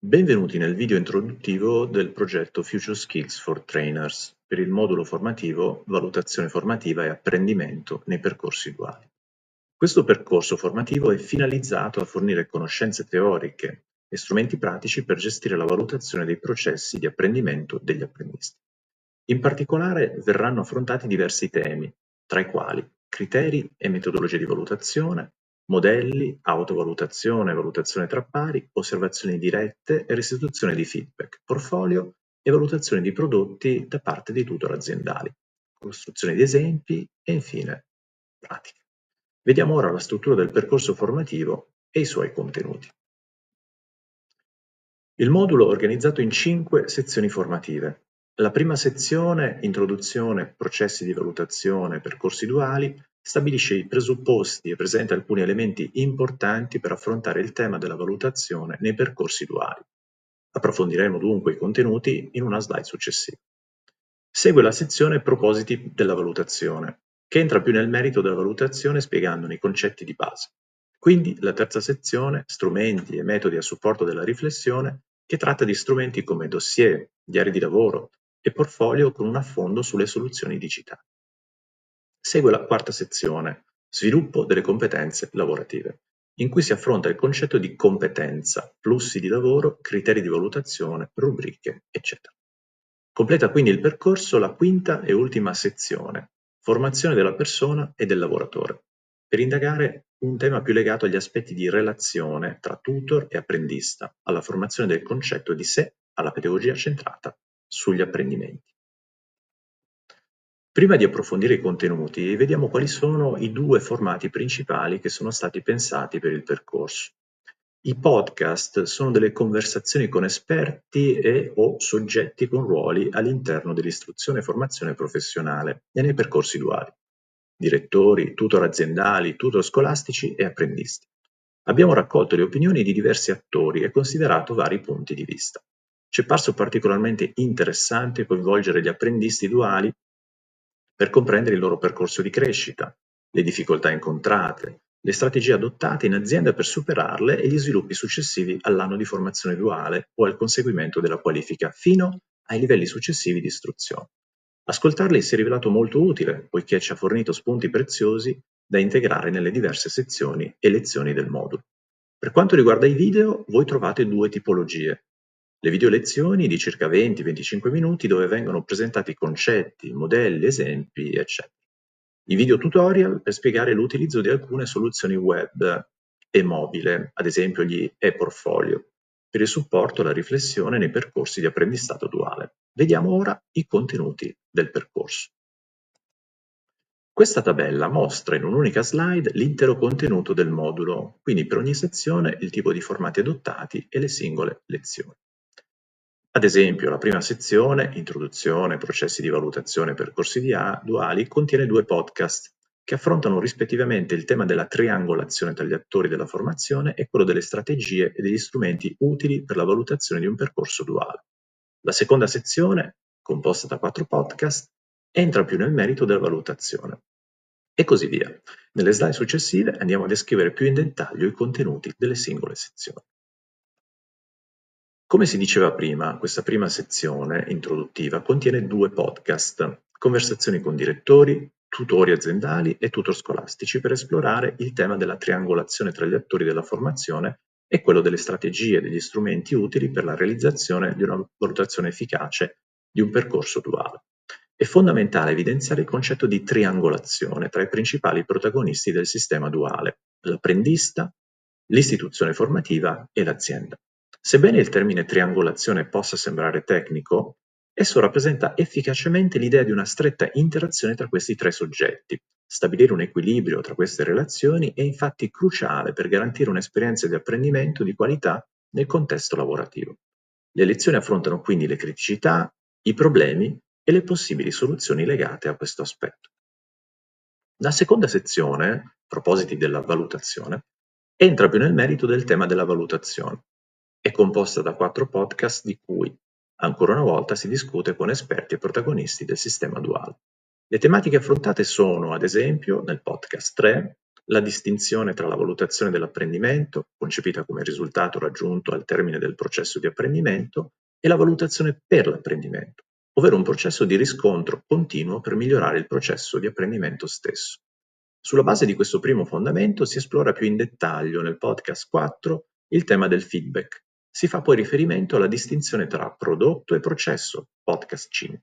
Benvenuti nel video introduttivo del progetto Future Skills for Trainers per il modulo formativo Valutazione formativa e apprendimento nei percorsi duali. Questo percorso formativo è finalizzato a fornire conoscenze teoriche e strumenti pratici per gestire la valutazione dei processi di apprendimento degli apprendisti. In particolare verranno affrontati diversi temi, tra i quali criteri e metodologie di valutazione, modelli, autovalutazione, valutazione tra pari, osservazioni dirette e restituzione di feedback, portfolio e valutazione di prodotti da parte dei tutor aziendali, costruzione di esempi e infine pratica. Vediamo ora la struttura del percorso formativo e i suoi contenuti. Il modulo è organizzato in 5 sezioni formative. La prima sezione, Introduzione, processi di valutazione, percorsi duali, stabilisce i presupposti e presenta alcuni elementi importanti per affrontare il tema della valutazione nei percorsi duali. Approfondiremo dunque i contenuti in una slide successiva. Segue la sezione Propositi della valutazione, che entra più nel merito della valutazione spiegandone i concetti di base. Quindi la terza sezione, Strumenti e metodi a supporto della riflessione, che tratta di strumenti come dossier, diari di lavoro e portfolio con un affondo sulle soluzioni digitali. Segue la quarta sezione, Sviluppo delle competenze lavorative, in cui si affronta il concetto di competenza, flussi di lavoro, criteri di valutazione, rubriche, eccetera. Completa quindi il percorso la quinta e ultima sezione, Formazione della persona e del lavoratore, per indagare un tema più legato agli aspetti di relazione tra tutor e apprendista, alla formazione del concetto di sé, alla pedagogia centrata sugli apprendimenti. Prima di approfondire i contenuti, vediamo quali sono i 2 formati principali che sono stati pensati per il percorso. I podcast sono delle conversazioni con esperti o soggetti con ruoli all'interno dell'istruzione e formazione professionale e nei percorsi duali, direttori, tutor aziendali, tutor scolastici e apprendisti. Abbiamo raccolto le opinioni di diversi attori e considerato vari punti di vista. Ci è parso particolarmente interessante coinvolgere gli apprendisti duali per comprendere il loro percorso di crescita, le difficoltà incontrate, le strategie adottate in azienda per superarle e gli sviluppi successivi all'anno di formazione duale o al conseguimento della qualifica fino ai livelli successivi di istruzione. Ascoltarli si è rivelato molto utile, poiché ci ha fornito spunti preziosi da integrare nelle diverse sezioni e lezioni del modulo. Per quanto riguarda i video, voi trovate 2 tipologie. Le video lezioni di circa 20-25 minuti dove vengono presentati concetti, modelli, esempi, eccetera. I video tutorial per spiegare l'utilizzo di alcune soluzioni web e mobile, ad esempio gli e-portfolio, per il supporto alla riflessione nei percorsi di apprendistato duale. Vediamo ora i contenuti del percorso. Questa tabella mostra in un'unica slide l'intero contenuto del modulo, quindi per ogni sezione il tipo di formati adottati e le singole lezioni. Ad esempio, la prima sezione, Introduzione, processi di valutazione, percorsi duali, contiene 2 podcast che affrontano rispettivamente il tema della triangolazione tra gli attori della formazione e quello delle strategie e degli strumenti utili per la valutazione di un percorso duale. La seconda sezione, composta da 4 podcast, entra più nel merito della valutazione. E così via. Nelle slide successive andiamo a descrivere più in dettaglio i contenuti delle singole sezioni. Come si diceva prima, questa prima sezione introduttiva contiene 2 podcast, conversazioni con direttori, tutori aziendali e tutor scolastici per esplorare il tema della triangolazione tra gli attori della formazione e quello delle strategie e degli strumenti utili per la realizzazione di una valutazione efficace di un percorso duale. È fondamentale evidenziare il concetto di triangolazione tra i principali protagonisti del sistema duale, l'apprendista, l'istituzione formativa e l'azienda. Sebbene il termine triangolazione possa sembrare tecnico, esso rappresenta efficacemente l'idea di una stretta interazione tra questi 3 soggetti. Stabilire un equilibrio tra queste relazioni è infatti cruciale per garantire un'esperienza di apprendimento di qualità nel contesto lavorativo. Le lezioni affrontano quindi le criticità, i problemi e le possibili soluzioni legate a questo aspetto. La seconda sezione, Propositi della valutazione, entra più nel merito del tema della valutazione. È composta da 4 podcast di cui, ancora una volta, si discute con esperti e protagonisti del sistema duale. Le tematiche affrontate sono, ad esempio, nel podcast 3, la distinzione tra la valutazione dell'apprendimento, concepita come risultato raggiunto al termine del processo di apprendimento, e la valutazione per l'apprendimento, ovvero un processo di riscontro continuo per migliorare il processo di apprendimento stesso. Sulla base di questo primo fondamento si esplora più in dettaglio nel podcast 4 il tema del feedback. Si fa poi riferimento alla distinzione tra prodotto e processo, podcast 5.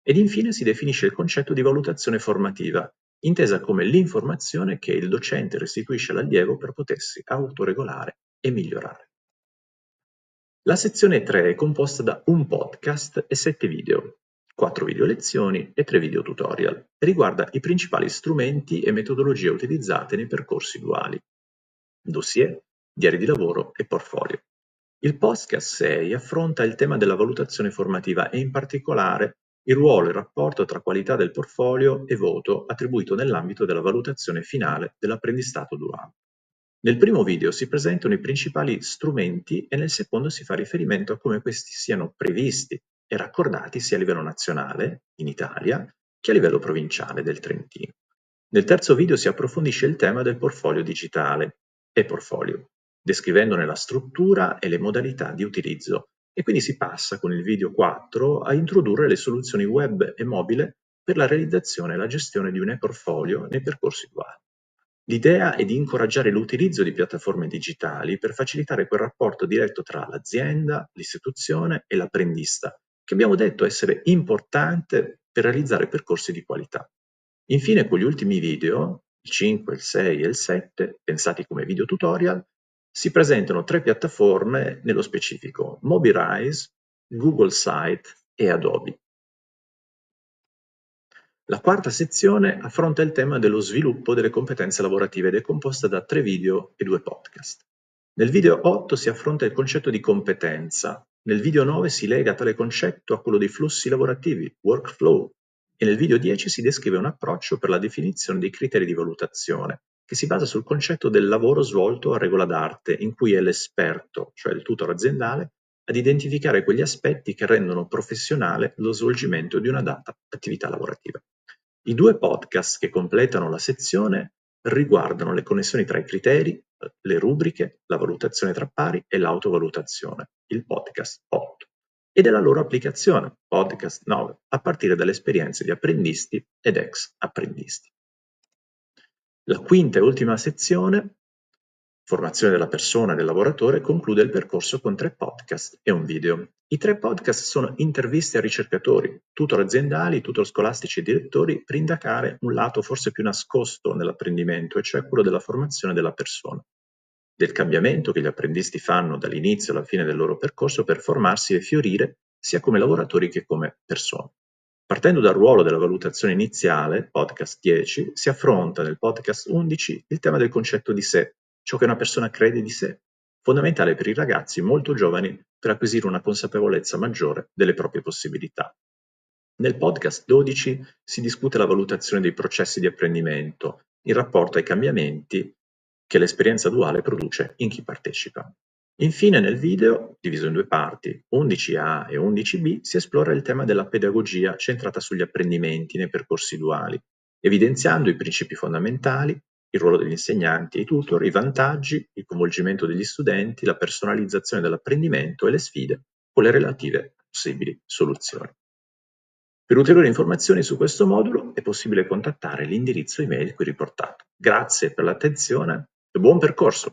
Ed infine si definisce il concetto di valutazione formativa, intesa come l'informazione che il docente restituisce all'allievo per potersi autoregolare e migliorare. La sezione 3 è composta da un podcast e 7 video, 4 video lezioni e 3 video tutorial, e riguarda i principali strumenti e metodologie utilizzate nei percorsi duali, dossier, diari di lavoro e portfolio. Il podcast 6 affronta il tema della valutazione formativa e in particolare il ruolo e il rapporto tra qualità del portfolio e voto attribuito nell'ambito della valutazione finale dell'apprendistato duale. Nel primo video si presentano i principali strumenti e nel secondo si fa riferimento a come questi siano previsti e raccordati sia a livello nazionale, in Italia, che a livello provinciale del Trentino. Nel terzo video si approfondisce il tema del portfolio digitale e portfolio, descrivendone la struttura e le modalità di utilizzo, e quindi si passa con il video 4 a introdurre le soluzioni web e mobile per la realizzazione e la gestione di un e-portfolio nei percorsi duali. L'idea è di incoraggiare l'utilizzo di piattaforme digitali per facilitare quel rapporto diretto tra l'azienda, l'istituzione e l'apprendista, che abbiamo detto essere importante per realizzare percorsi di qualità. Infine, con gli ultimi video, il 5, il 6 e il 7, pensati come video tutorial, si presentano 3 piattaforme nello specifico: Mobirise, Google Site e Adobe. La quarta sezione affronta il tema dello sviluppo delle competenze lavorative ed è composta da 3 video e 2 podcast. Nel video 8 si affronta il concetto di competenza, nel video 9 si lega tale concetto a quello dei flussi lavorativi, workflow, e nel video 10 si descrive un approccio per la definizione dei criteri di valutazione, che si basa sul concetto del lavoro svolto a regola d'arte, in cui è l'esperto, cioè il tutor aziendale, ad identificare quegli aspetti che rendono professionale lo svolgimento di una data attività lavorativa. I 2 podcast che completano la sezione riguardano le connessioni tra i criteri, le rubriche, la valutazione tra pari e l'autovalutazione, il podcast 8, e della loro applicazione, podcast 9, a partire dalle esperienze di apprendisti ed ex apprendisti. La quinta e ultima sezione, formazione della persona e del lavoratore, conclude il percorso con 3 podcast e un video. I 3 podcast sono interviste a ricercatori, tutor aziendali, tutor scolastici e direttori, per indagare un lato forse più nascosto nell'apprendimento, e cioè quello della formazione della persona, del cambiamento che gli apprendisti fanno dall'inizio alla fine del loro percorso per formarsi e fiorire sia come lavoratori che come persone. Partendo dal ruolo della valutazione iniziale, podcast 10, si affronta nel podcast 11 il tema del concetto di sé, ciò che una persona crede di sé, fondamentale per i ragazzi molto giovani per acquisire una consapevolezza maggiore delle proprie possibilità. Nel podcast 12 si discute la valutazione dei processi di apprendimento in rapporto ai cambiamenti che l'esperienza duale produce in chi partecipa. Infine, nel video, diviso in 2 parti, 11A e 11B, si esplora il tema della pedagogia centrata sugli apprendimenti nei percorsi duali, evidenziando i principi fondamentali, il ruolo degli insegnanti e i tutor, i vantaggi, il coinvolgimento degli studenti, la personalizzazione dell'apprendimento e le sfide con le relative possibili soluzioni. Per ulteriori informazioni su questo modulo è possibile contattare l'indirizzo email qui riportato. Grazie per l'attenzione e buon percorso!